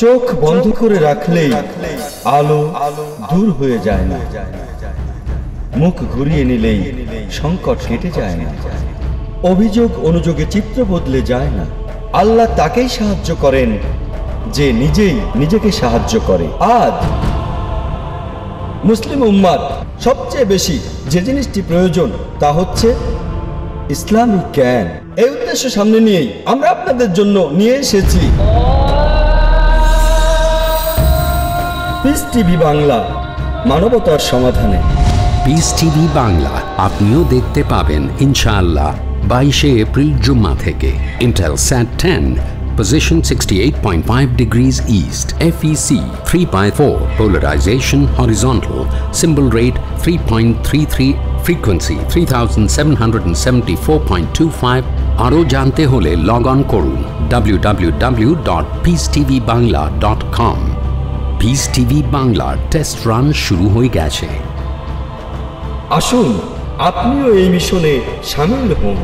চোখ বন্ধ করে রাখলেই আলো দূর হয়ে যায় না, মুখ ঘুরিয়ে নিলেই সংকট কেটে যায় না, অভিযোগ অনুযোগে চিত্র বদলে যায় না। আল্লাহ তাকেই সাহায্য করেন যে নিজেই নিজেকে সাহায্য করে। আজ মুসলিম উম্মার সবচেয়ে বেশি যে জিনিসটি প্রয়োজন তা হচ্ছে ইসলামিক জ্ঞান। এই উদ্দেশ্য সামনে নিয়েই আমরা আপনাদের জন্য নিয়ে এসেছি পিস টিভি বাংলা, মানবতার সমাধানে। পিস টিভি বাংলা আপনিও দেখতে পাবেন ইনশাআল্লাহ 22শে এপ্রিল জুম্মা থেকে। ইন্টেল স্যাট 10 position 68.5 degrees east, FEC 3x4, polarization horizontal, symbol rate 3.33, frequency 3774.25। আরও জানতে হলে লগ অন করুন www.peacetvbangla.com। পিস টিভি বাংলার টেস্ট রান শুরু হয়ে গেছে। আসুন আপনিও এই মিশনে শামিল হন।